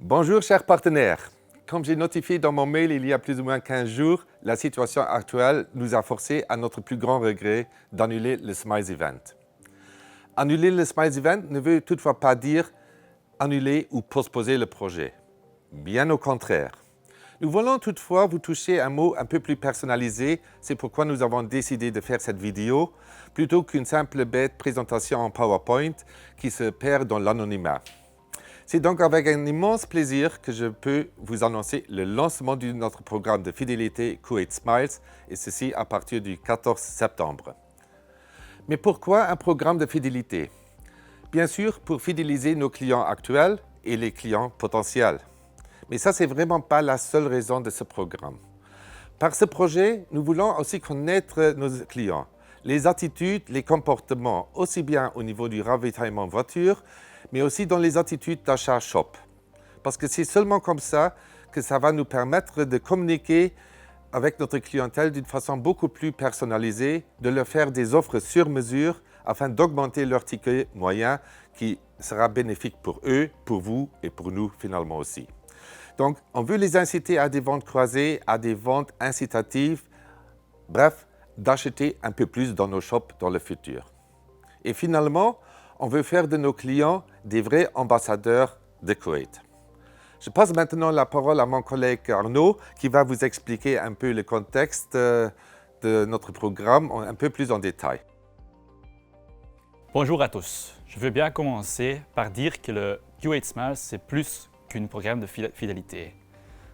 Bonjour chers partenaires. Comme j'ai notifié dans mon mail il y a plus ou moins 15 jours, la situation actuelle nous a forcé, à notre plus grand regret, d'annuler le Smiles Event. Annuler le Smiles Event ne veut toutefois pas dire annuler ou postposer le projet. Bien au contraire. Nous voulons toutefois vous toucher un mot un peu plus personnalisé, c'est pourquoi nous avons décidé de faire cette vidéo, plutôt qu'une simple bête présentation en PowerPoint qui se perd dans l'anonymat. C'est donc avec un immense plaisir que je peux vous annoncer le lancement de notre programme de fidélité Kuwait Smiles, et ceci à partir du 14 septembre. Mais pourquoi un programme de fidélité? Bien sûr, pour fidéliser nos clients actuels et les clients potentiels. Mais ça, c'est vraiment pas la seule raison de ce programme. Par ce projet, nous voulons aussi connaître nos clients, les attitudes, les comportements, aussi bien au niveau du ravitaillement voiture, mais aussi dans les attitudes d'achat shop. Parce que c'est seulement comme ça que ça va nous permettre de communiquer avec notre clientèle d'une façon beaucoup plus personnalisée, de leur faire des offres sur mesure afin d'augmenter leur ticket moyen qui sera bénéfique pour eux, pour vous et pour nous finalement aussi. Donc, on veut les inciter à des ventes croisées, à des ventes incitatives, bref, d'acheter un peu plus dans nos shops dans le futur. Et finalement, on veut faire de nos clients des vrais ambassadeurs de Koweït. Je passe maintenant la parole à mon collègue Arnaud qui va vous expliquer un peu le contexte de notre programme un peu plus en détail. Bonjour à tous. Je veux bien commencer par dire que le Kuwait Smiles, c'est plus qu'un programme de fidélité.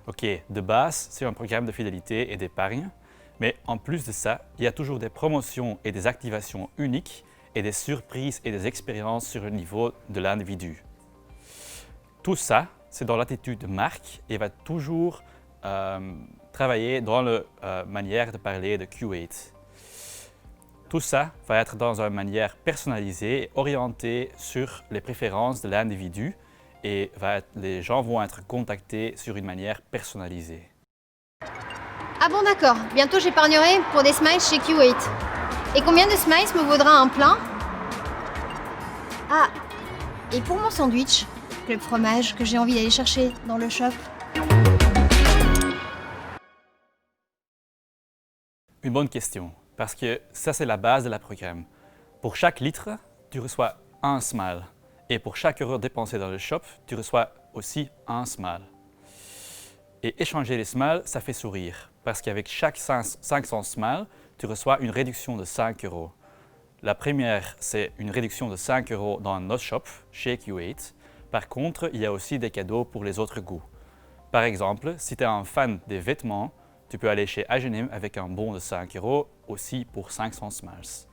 Ok, de base, c'est un programme de fidélité et d'épargne, mais en plus de ça, il y a toujours des promotions et des activations uniques et des surprises et des expériences sur le niveau de l'individu. Tout ça, c'est dans l'attitude de marque et va toujours travailler dans la manière de parler de Kuwait. Tout ça va être dans une manière personnalisée et orientée sur les préférences de l'individu et les gens vont être contactés sur une manière personnalisée. Ah bon d'accord, bientôt j'épargnerai pour des smiles chez Kuwait. Et combien de smiles me vaudra un plein? Ah, et pour mon sandwich, le fromage que j'ai envie d'aller chercher dans le shop. Une bonne question, parce que ça c'est la base de la programme. Pour chaque litre, tu reçois un smile. Et pour chaque euro dépensé dans le shop, tu reçois aussi un smile. Et échanger les smiles, ça fait sourire, parce qu'avec chaque 500 smiles, tu reçois une réduction de 5 euros. La première, c'est une réduction de 5 euros dans notre shop, chez Kuwait. Par contre, il y a aussi des cadeaux pour les autres goûts. Par exemple, si tu es un fan des vêtements, tu peux aller chez H&M avec un bon de 5 euros, aussi pour 500 smiles.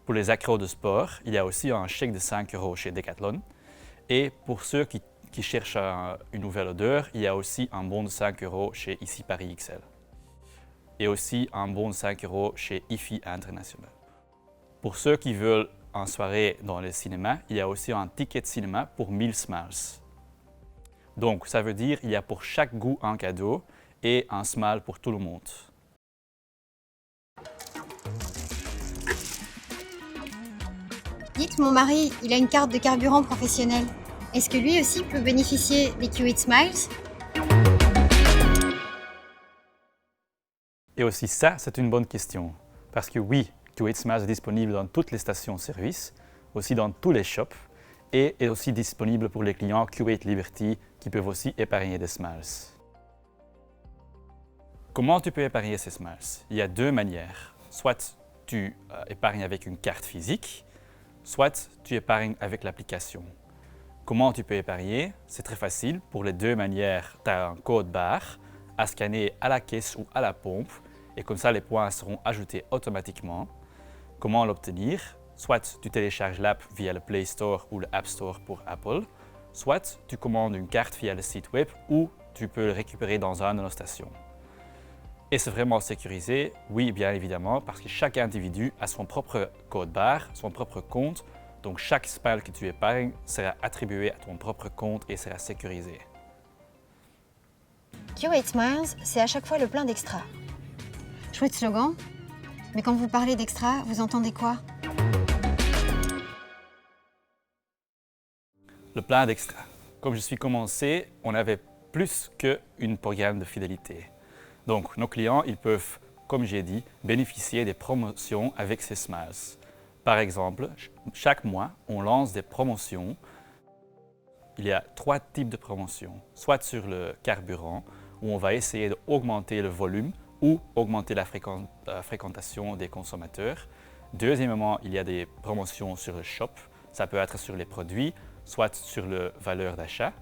Pour les accros de sport, il y a aussi un chèque de 5 euros chez Decathlon. Et pour ceux qui cherchent une nouvelle odeur, il y a aussi un bon de 5 euros chez Ici Paris XL. Et aussi un bon de 5 euros chez IFI International. Pour ceux qui veulent une soirée dans le cinéma, il y a aussi un ticket de cinéma pour 1000 smiles. Donc ça veut dire qu'il y a pour chaque goût un cadeau et un smile pour tout le monde. Dites, mon mari, il a une carte de carburant professionnelle. Est-ce que lui aussi peut bénéficier des Kuwait Smiles? Et aussi ça, c'est une bonne question. Parce que oui, Kuwait Smiles est disponible dans toutes les stations-service, aussi dans tous les shops, et est aussi disponible pour les clients Kuwait Liberty qui peuvent aussi épargner des smiles. Comment tu peux épargner ces smiles? Il y a deux manières. Soit tu épargnes avec une carte physique, soit tu épargnes avec l'application. Comment tu peux épargner? C'est très facile. Pour les deux manières, tu as un code barre à scanner à la caisse ou à la pompe et comme ça les points seront ajoutés automatiquement. Comment l'obtenir? Soit tu télécharges l'app via le Play Store ou le App Store pour Apple, soit tu commandes une carte via le site web ou tu peux le récupérer dans une de nos stations. Et c'est vraiment sécurisé? Oui, bien évidemment, parce que chaque individu a son propre code barre, son propre compte, donc chaque smile que tu épargnes sera attribué à ton propre compte et sera sécurisé. Kuwait Smiles, c'est à chaque fois le plein d'extra. Chouette slogan, mais quand vous parlez d'extra, vous entendez quoi? Le plein d'extra. comme je suis commencé, on avait plus qu'un programme de fidélité. Donc, nos clients, ils peuvent, comme j'ai dit, bénéficier des promotions avec ces Smiles. Par exemple, chaque mois, on lance des promotions. Il y a 3 types de promotions, soit sur le carburant, où on va essayer d'augmenter le volume ou augmenter la fréquentation des consommateurs. Deuxièmement, il y a des promotions sur le shop, ça peut être sur les produits, soit sur la valeur d'achat.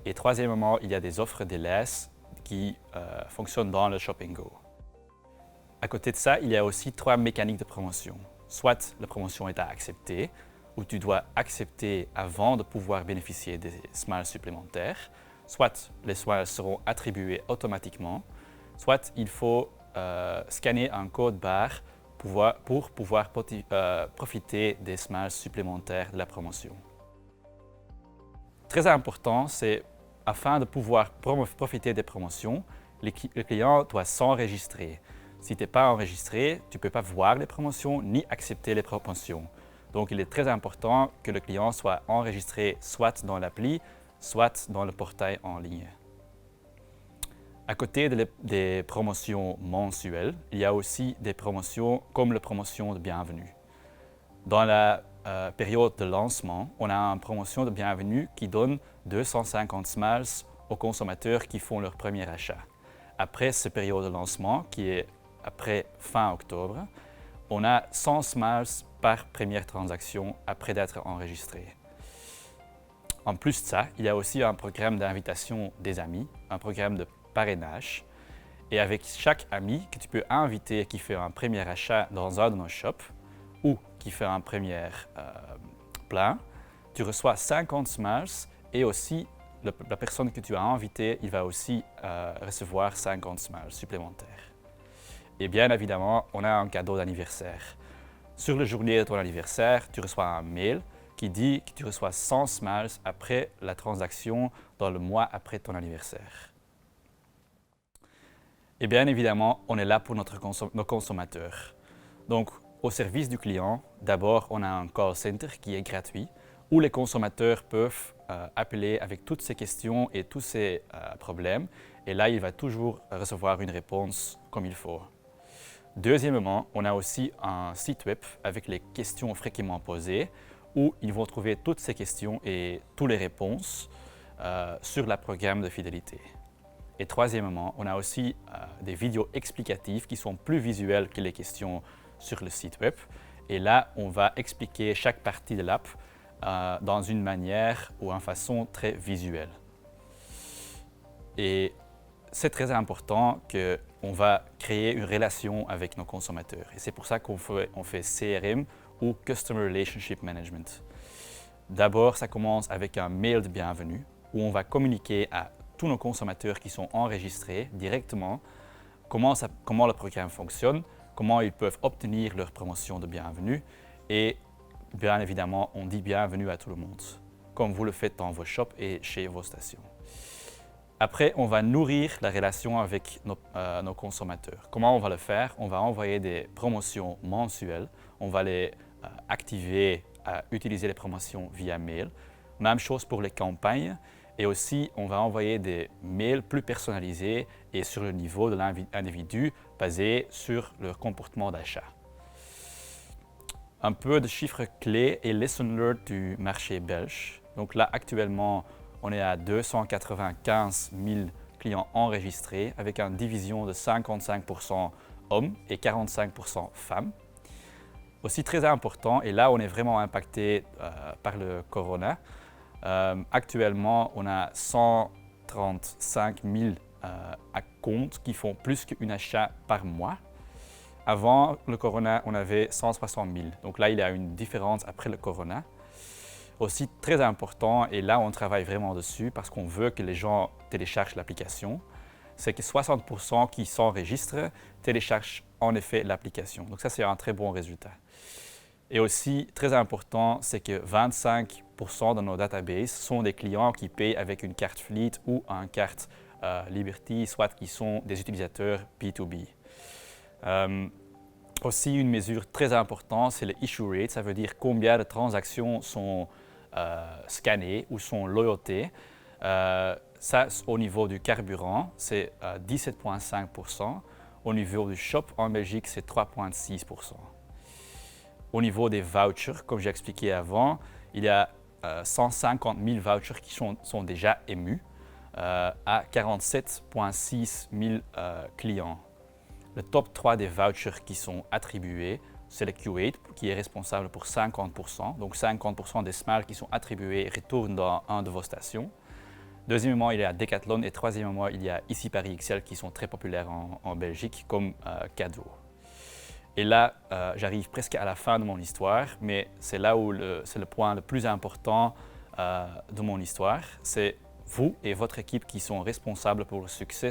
Et troisièmement, il y a des offres délaisse qui fonctionnent dans le Shop & Go. À côté de ça, il y a aussi 3 mécaniques de promotion. Soit la promotion est à accepter, où tu dois accepter avant de pouvoir bénéficier des smiles supplémentaires, soit les smiles seront attribués automatiquement, soit il faut scanner un code barre pour pouvoir profiter des smiles supplémentaires de la promotion. Très important, c'est afin de pouvoir profiter des promotions, le client doit s'enregistrer. Si tu n'es pas enregistré, tu ne peux pas voir les promotions ni accepter les promotions. Donc, il est très important que le client soit enregistré soit dans l'appli, soit dans le portail en ligne. À côté des promotions mensuelles, il y a aussi des promotions comme la promotion de bienvenue. Dans la période de lancement, on a une promotion de bienvenue qui donne 250 smiles aux consommateurs qui font leur premier achat. Après cette période de lancement, qui est après fin octobre, on a 100 smiles par première transaction après d'être enregistré. En plus de ça, il y a aussi un programme d'invitation des amis, un programme de parrainage. Et avec chaque ami que tu peux inviter qui fait un premier achat dans un de nos shops ou qui fait un premier plein, tu reçois 50 smiles et aussi la personne que tu as invitée, il va aussi recevoir 50 smiles supplémentaires. Et bien évidemment, on a un cadeau d'anniversaire. Sur la journée de ton anniversaire, tu reçois un mail qui dit que tu reçois 100 smiles après la transaction dans le mois après ton anniversaire. Et bien évidemment, on est là pour nos consommateurs. Donc, au service du client, d'abord, on a un call center qui est gratuit où les consommateurs peuvent appeler avec toutes ces questions et tous ces problèmes. Et là, il va toujours recevoir une réponse comme il faut. Deuxièmement, on a aussi un site web avec les questions fréquemment posées où ils vont trouver toutes ces questions et toutes les réponses sur le programme de fidélité. Et troisièmement, on a aussi des vidéos explicatives qui sont plus visuelles que les questions sur le site web. Et là, on va expliquer chaque partie de l'app dans une manière ou en façon très visuelle. Et c'est très important qu'on va créer une relation avec nos consommateurs. Et c'est pour ça qu'on fait CRM ou Customer Relationship Management. D'abord, ça commence avec un mail de bienvenue où on va communiquer à tous nos consommateurs qui sont enregistrés directement comment le programme fonctionne, comment ils peuvent obtenir leur promotion de bienvenue et bien évidemment, on dit bienvenue à tout le monde, comme vous le faites dans vos shops et chez vos stations. Après, on va nourrir la relation avec nos consommateurs. Comment on va le faire? On va envoyer des promotions mensuelles, on va les activer à utiliser les promotions via mail. Même chose pour les campagnes. Et aussi, on va envoyer des mails plus personnalisés et sur le niveau de l'individu basés sur leur comportement d'achat. Un peu de chiffres clés et lesson learned du marché belge. Donc là, actuellement, on est à 295 000 clients enregistrés avec une division de 55% hommes et 45% femmes. Aussi très important, et là on est vraiment impacté par le corona. Actuellement, on a 135 000 comptes qui font plus qu'un achat par mois. Avant le corona, on avait 160 000. Donc là, il y a une différence après le corona. Aussi très important, et là on travaille vraiment dessus parce qu'on veut que les gens téléchargent l'application, c'est que 60% qui s'enregistrent téléchargent en effet l'application. Donc ça, c'est un très bon résultat. Et aussi, très important, c'est que 25% de nos databases sont des clients qui payent avec une carte Fleet ou une carte Liberty, soit qui sont des utilisateurs B2B. Aussi, une mesure très importante, c'est le issue rate. Ça veut dire combien de transactions sont scannées ou sont loyautés Ça, au niveau du carburant, c'est 17,5%. Au niveau du shop en Belgique, c'est 3,6%. Au niveau des vouchers, comme j'ai expliqué avant, il y a 150 000 vouchers qui sont déjà émus à 47,6 000 clients. Le top 3 des vouchers qui sont attribués, c'est le Q8 qui est responsable pour 50%. Donc 50% des smiles qui sont attribués retournent dans un de vos stations. Deuxièmement, il y a Decathlon et troisièmement, il y a ici Paris XL qui sont très populaires en Belgique comme cadeau. Et là, j'arrive presque à la fin de mon histoire, mais c'est là où c'est le point le plus important de mon histoire. C'est vous et votre équipe qui sont responsables pour le succès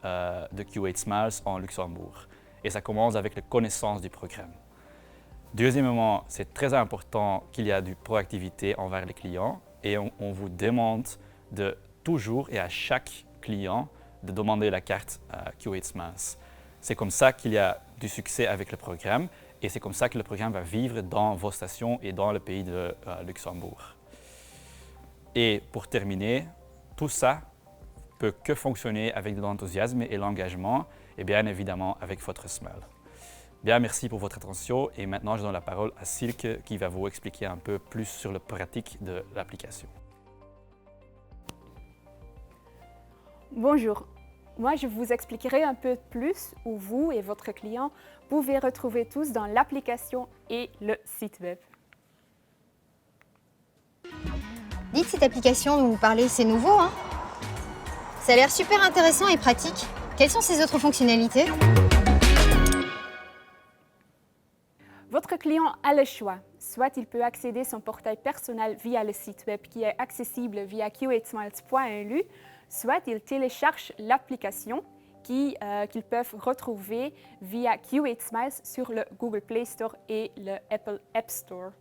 de Q8 Smiles en Luxembourg. Et ça commence avec la connaissance du programme. Deuxièmement, c'est très important qu'il y ait de proactivité envers les clients et on vous demande de toujours et à chaque client de demander la carte Q8 Smiles. C'est comme ça qu'il y a du succès avec le programme et c'est comme ça que le programme va vivre dans vos stations et dans le pays de Luxembourg. Et pour terminer, tout ça peut que fonctionner avec de l'enthousiasme et l'engagement et bien évidemment avec votre smile. Bien, merci pour votre attention et maintenant je donne la parole à Silke qui va vous expliquer un peu plus sur la pratique de l'application. Bonjour, moi je vous expliquerai un peu plus où vous et votre client pouvez retrouver tous dans l'application et le site web. Dites, cette application dont vous parlez, c'est nouveau, hein? Ça a l'air super intéressant et pratique. Quelles sont ses autres fonctionnalités? Votre client a le choix. Soit il peut accéder à son portail personnel via le site web qui est accessible via q8smiles.lu, soit il télécharge l'application qu'ils peuvent retrouver via Q8 Smiles sur le Google Play Store et le Apple App Store.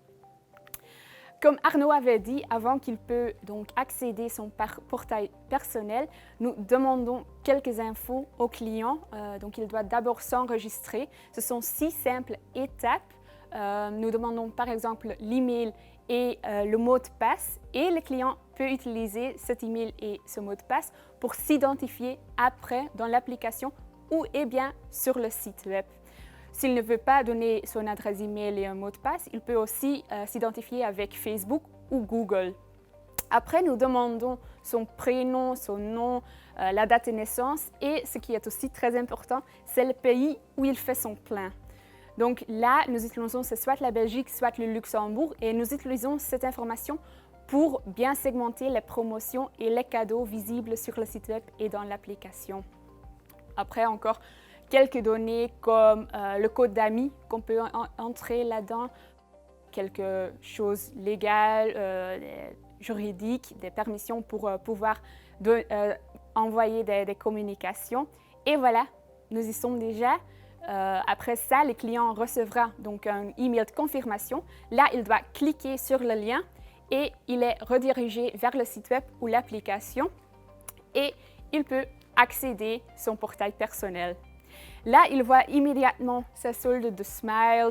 Comme Arnaud avait dit, avant qu'il peut donc accéder à son portail personnel, nous demandons quelques infos au client. Donc il doit d'abord s'enregistrer. Ce sont 6 simples étapes. Nous demandons par exemple l'email et le mot de passe et le client peut utiliser cet email et ce mot de passe pour s'identifier après dans l'application ou bien sur le site web. S'il ne veut pas donner son adresse email et un mot de passe, il peut aussi s'identifier avec Facebook ou Google. Après, nous demandons son prénom, son nom, la date de naissance et ce qui est aussi très important, c'est le pays où il fait son plein. Donc là, nous utilisons soit la Belgique, soit le Luxembourg et nous utilisons cette information pour bien segmenter les promotions et les cadeaux visibles sur le site web et dans l'application. Après, encore quelques données comme le code d'amis qu'on peut entrer là-dedans, quelque chose légal, juridique, des permissions pour pouvoir envoyer des communications. Et voilà, nous y sommes déjà. Après ça, le client recevra donc un email de confirmation. Là, il doit cliquer sur le lien et il est redirigé vers le site web ou l'application et il peut accéder à son portail personnel. Là, il voit immédiatement sa solde de Smiles,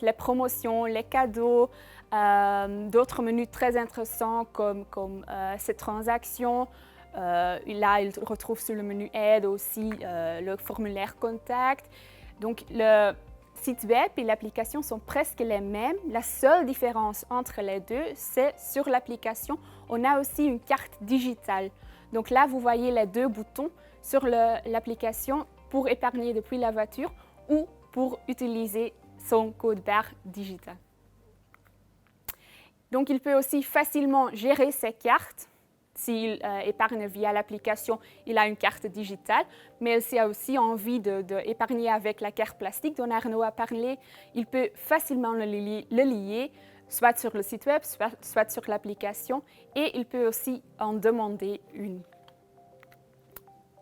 les promotions, les cadeaux, d'autres menus très intéressants comme ces transactions. Là, il retrouve sur le menu Aide aussi le formulaire Contact. Donc, le site web et l'application sont presque les mêmes. La seule différence entre les deux, c'est sur l'application, on a aussi une carte digitale. Donc là, vous voyez les 2 boutons sur l'application pour épargner depuis la voiture ou pour utiliser son code barre digital. Donc, il peut aussi facilement gérer ses cartes. S'il épargne via l'application, il a une carte digitale, mais s'il a aussi envie d'épargner avec la carte plastique dont Arnaud a parlé, il peut facilement le lier, soit sur le site web, soit sur l'application, et il peut aussi en demander une.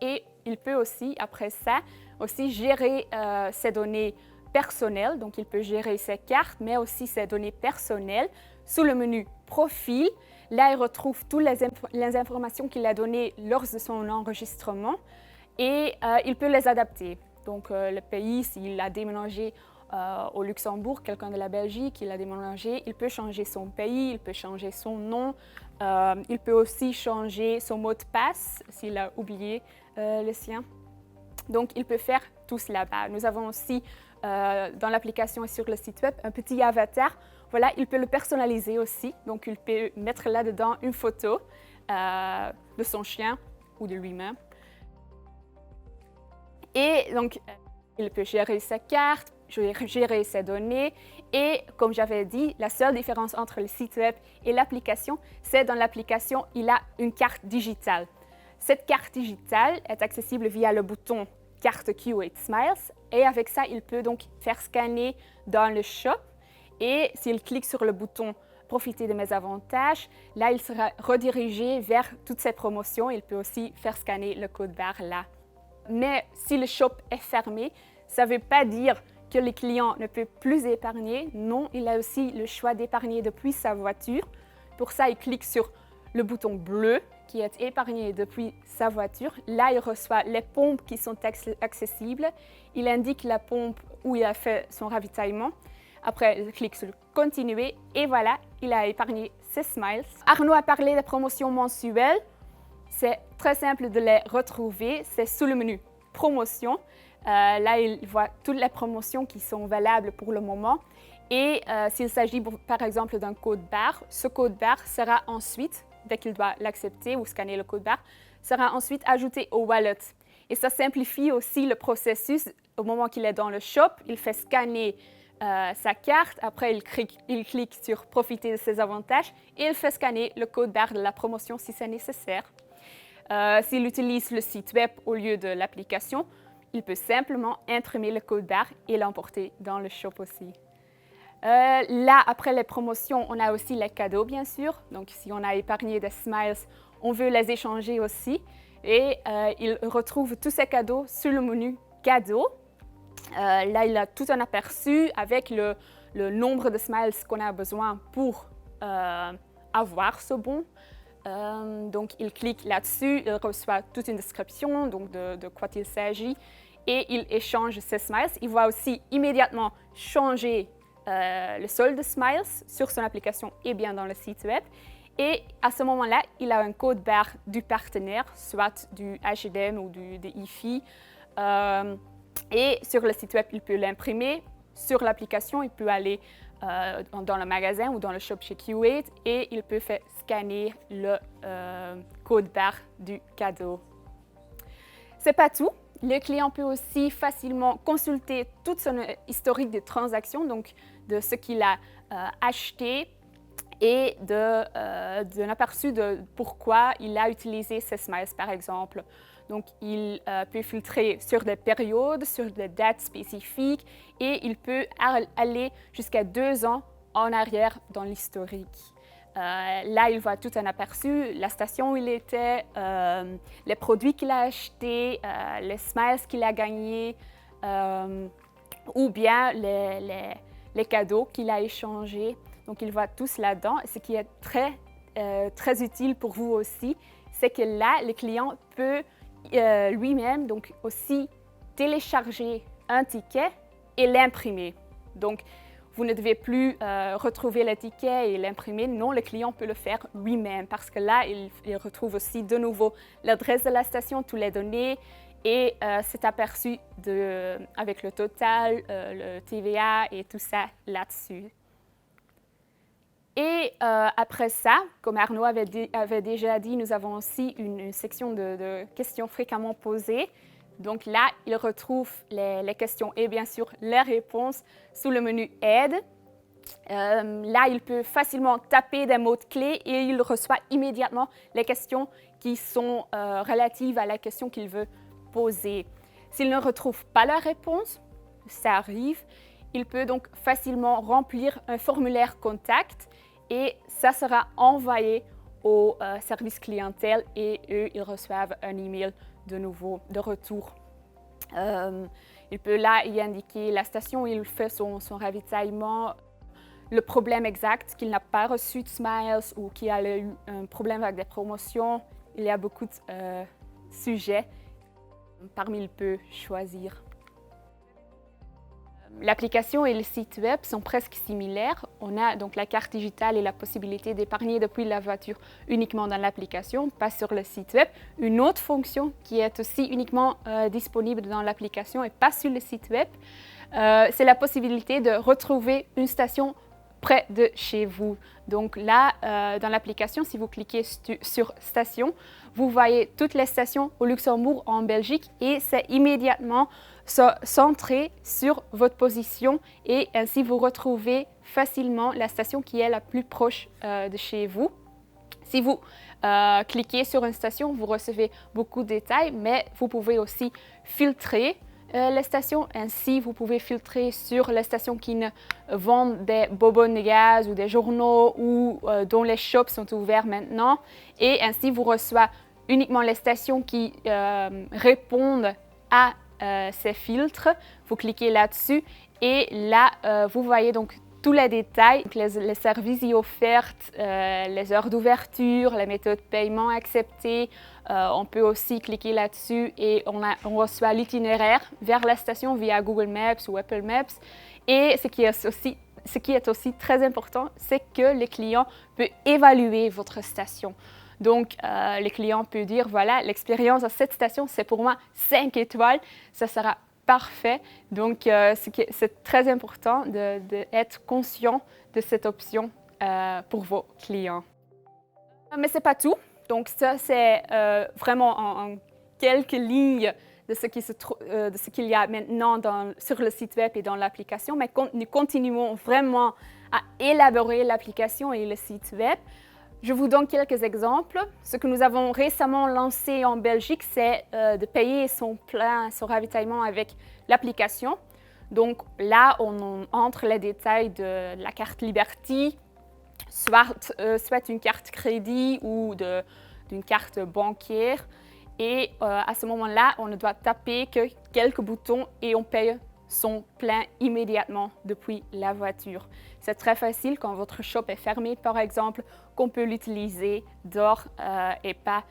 Et il peut aussi, après ça, aussi gérer ses données personnelles, donc il peut gérer ses cartes, mais aussi ses données personnelles sous le menu Profil. Là, il retrouve toutes les informations qu'il a données lors de son enregistrement et il peut les adapter. Donc, le pays, s'il a déménagé au Luxembourg, quelqu'un de la Belgique, il a déménagé, il peut changer son pays, il peut changer son nom, il peut aussi changer son mot de passe s'il a oublié le sien. Donc, il peut faire tout cela là-bas. Nous avons aussi dans l'application et sur le site web un petit avatar. Voilà, il peut le personnaliser aussi. Donc, il peut mettre là-dedans une photo de son chien ou de lui-même. Et donc, il peut gérer sa carte, gérer ses données. Et comme j'avais dit, la seule différence entre le site web et l'application, c'est dans l'application, il a une carte digitale. Cette carte digitale est accessible via le bouton Carte Q8 Smiles. Et avec ça, il peut donc faire scanner dans le shop. Et s'il clique sur le bouton Profiter de mes avantages, là, il sera redirigé vers toutes ces promotions. Il peut aussi faire scanner le code barre là. Mais si le shop est fermé, ça ne veut pas dire que le client ne peut plus épargner. Non, il a aussi le choix d'épargner depuis sa voiture. Pour ça, il clique sur le bouton bleu qui est épargné depuis sa voiture. Là, il reçoit les pompes qui sont accessibles. Il indique la pompe où il a fait son ravitaillement. Après, il clique sur Continuer et voilà, il a épargné ses smiles. Arnaud a parlé des promotions mensuelles. C'est très simple de les retrouver. C'est sous le menu Promotion. Là, il voit toutes les promotions qui sont valables pour le moment. Et s'il s'agit par exemple d'un code barre, ce code barre sera ensuite, dès qu'il doit l'accepter ou scanner le code barre, sera ensuite ajouté au wallet. Et ça simplifie aussi le processus. Au moment qu'il est dans le shop, il fait scanner sa carte, après il clique sur Profiter de ses avantages et il fait scanner le code barre de la promotion si c'est nécessaire. S'il utilise le site web au lieu de l'application, il peut simplement imprimer le code barre et l'emporter dans le shop aussi. Là, après les promotions, on a aussi les cadeaux, bien sûr. Donc, si on a épargné des smiles, on veut les échanger aussi. Et il retrouve tous ces cadeaux sur le menu Cadeaux. Là, il a tout un aperçu avec le nombre de smiles qu'on a besoin pour avoir ce bon. Donc, il clique là-dessus, il reçoit toute une description donc de quoi il s'agit et il échange ses smiles. Il va aussi immédiatement changer le solde de smiles sur son application et bien dans le site web. Et à ce moment-là, il a un code barre du partenaire, soit du H&M ou de IFI. Et sur le site web, il peut l'imprimer. Sur l'application, il peut aller dans le magasin ou dans le shop chez Q8 et il peut faire scanner le code barre du cadeau. C'est pas tout. Le client peut aussi facilement consulter toute son historique de transactions, donc de ce qu'il a acheté et d'un aperçu de pourquoi il a utilisé ces smiles, par exemple. Donc, il peut filtrer sur des périodes, sur des dates spécifiques et il peut aller jusqu'à 2 ans en arrière dans l'historique. Là, il voit tout un aperçu, la station où il était, les produits qu'il a achetés, les smiles qu'il a gagnés ou bien les cadeaux qu'il a échangés. Donc, il voit tout cela là-dedans. Ce qui est très utile pour vous aussi, c'est que là, le client peut lui-même donc aussi télécharger un ticket et l'imprimer. Donc, vous ne devez plus retrouver le ticket et l'imprimer. Non, le client peut le faire lui-même parce que là, il retrouve aussi de nouveau l'adresse de la station, toutes les données et cet aperçu avec le total, le TVA et tout ça là-dessus. Et après ça, comme Arnaud avait déjà dit, nous avons aussi une section de questions fréquemment posées. Donc là, il retrouve les questions et bien sûr les réponses sous le menu Aide. Là, il peut facilement taper des mots-clés et il reçoit immédiatement les questions qui sont relatives à la question qu'il veut poser. S'il ne retrouve pas la réponse, ça arrive, il peut donc facilement remplir un formulaire contact et ça sera envoyé au service clientèle et eux, ils reçoivent un email de nouveau, de retour. Il peut là y indiquer la station où il fait son ravitaillement, le problème exact, qu'il n'a pas reçu de smiles ou qu'il a eu un problème avec des promotions. Il y a beaucoup de sujets parmi il peut choisir. L'application et le site web sont presque similaires. On a donc la carte digitale et la possibilité d'épargner depuis la voiture uniquement dans l'application, pas sur le site web. Une autre fonction qui est aussi uniquement disponible dans l'application et pas sur le site web, c'est la possibilité de retrouver une station près de chez vous. Donc là, dans l'application, si vous cliquez sur station, vous voyez toutes les stations au Luxembourg, en Belgique, et c'est immédiatement centré sur votre position et ainsi vous retrouvez facilement la station qui est la plus proche de chez vous. Si vous cliquez sur une station, vous recevez beaucoup de détails, mais vous pouvez aussi filtrer les stations. Ainsi, vous pouvez filtrer sur les stations qui ne vendent des bonbonnes de gaz ou des journaux ou dont les shops sont ouverts maintenant. Et ainsi, vous recevez uniquement les stations qui répondent à ces filtres. Vous cliquez là-dessus et là, vous voyez donc tous les détails, les services y offerts, les heures d'ouverture, les méthodes de paiement acceptées. On peut aussi cliquer là-dessus et on reçoit l'itinéraire vers la station via Google Maps ou Apple Maps. Et ce qui est aussi très important, c'est que le client peut évaluer votre station. Donc, le client peut dire, voilà, l'expérience à cette station, c'est pour moi 5 étoiles, ça sera parfait. Donc, c'est très important d'être conscient de cette option pour vos clients. Mais ce n'est pas tout. Donc, ça, c'est vraiment en quelques lignes de ce qu'il y a maintenant sur le site web et dans l'application. Mais nous continuons vraiment à élaborer l'application et le site web. Je vous donne quelques exemples. Ce que nous avons récemment lancé en Belgique, c'est de payer son ravitaillement avec l'application. Donc là, on entre les détails de la carte Liberty, soit une carte crédit ou d'une carte bancaire. Et à ce moment-là, on ne doit taper que quelques boutons et on paye son plein immédiatement depuis la voiture. C'est très facile quand votre shop est fermé, par exemple, qu'on peut l'utiliser dehors et pas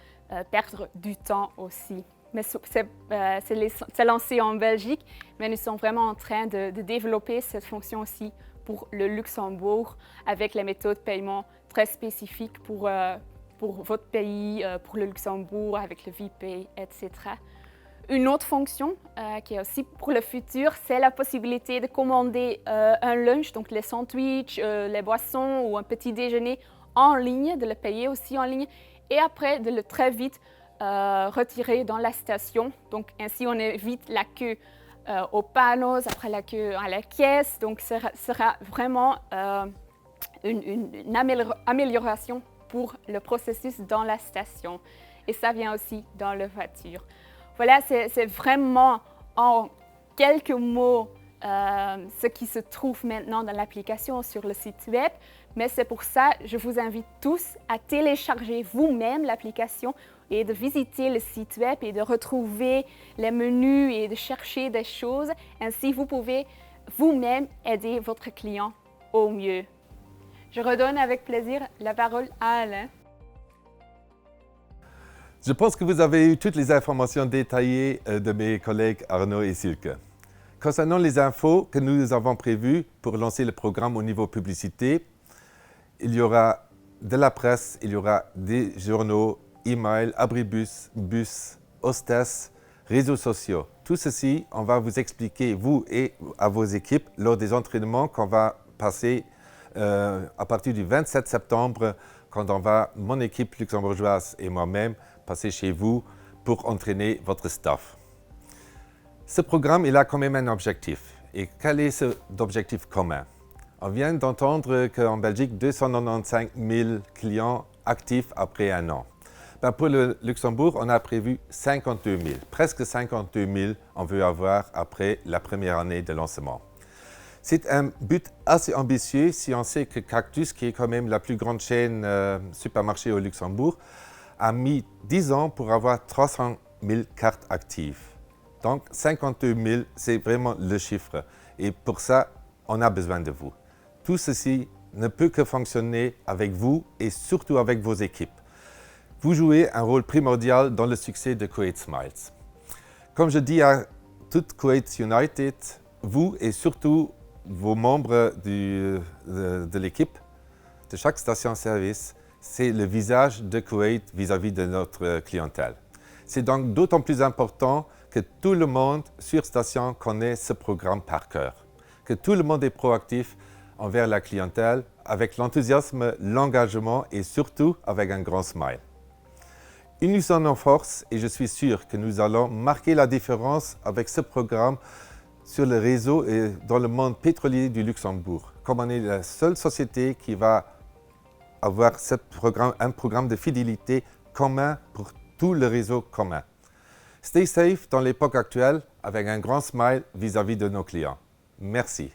perdre du temps aussi. Mais c'est lancé en Belgique, mais nous sommes vraiment en train de développer cette fonction aussi pour le Luxembourg avec les méthodes de paiement très spécifiques pour votre pays, pour le Luxembourg, avec le VPay, etc. Une autre fonction qui est aussi pour le futur, c'est la possibilité de commander un lunch, donc les sandwichs, les boissons ou un petit déjeuner en ligne, de le payer aussi en ligne et après de le très vite retirer dans la station. Donc ainsi on évite la queue aux panneaux, après la queue à la caisse. Donc ce sera vraiment une amélioration pour le processus dans la station. Et ça vient aussi dans la voiture. Voilà, c'est vraiment en quelques mots ce qui se trouve maintenant dans l'application sur le site web. Mais c'est pour ça que je vous invite tous à télécharger vous-même l'application et de visiter le site web et de retrouver les menus et de chercher des choses. Ainsi, vous pouvez vous-même aider votre client au mieux. Je redonne avec plaisir la parole à Alain. Je pense que vous avez eu toutes les informations détaillées de mes collègues Arnaud et Silke. Concernant les infos que nous avons prévues pour lancer le programme au niveau publicité, il y aura de la presse, il y aura des journaux, email, abribus, bus, hostess, réseaux sociaux. Tout ceci, on va vous expliquer, vous et à vos équipes, lors des entraînements qu'on va passer à partir du 27 septembre, quand mon équipe luxembourgeoise et moi-même, passer chez vous pour entraîner votre staff. Ce programme, il a quand même un objectif. Et quel est cet objectif commun? On vient d'entendre qu'en Belgique, 295 000 clients actifs après un an. Pour le Luxembourg, on a prévu 52 000. Presque 52 000 on veut avoir après la première année de lancement. C'est un but assez ambitieux si on sait que Cactus, qui est quand même la plus grande chaîne supermarché au Luxembourg, a mis 10 ans pour avoir 300 000 cartes actives. Donc 52 000, c'est vraiment le chiffre. Et pour ça, on a besoin de vous. Tout ceci ne peut que fonctionner avec vous et surtout avec vos équipes. Vous jouez un rôle primordial dans le succès de Kuwait Smiles. Comme je dis à toute Kuwait United, vous et surtout vos membres de l'équipe de chaque station-service, c'est le visage de Koweït vis-à-vis de notre clientèle. C'est donc d'autant plus important que tout le monde sur station connaît ce programme par cœur, que tout le monde est proactif envers la clientèle avec l'enthousiasme, l'engagement et surtout avec un grand smile. Unissons nos forces et je suis sûr que nous allons marquer la différence avec ce programme sur le réseau et dans le monde pétrolier du Luxembourg, comme on est la seule société qui va avoir un programme de fidélité commun pour tout le réseau commun. Stay safe dans l'époque actuelle avec un grand smile vis-à-vis de nos clients. Merci.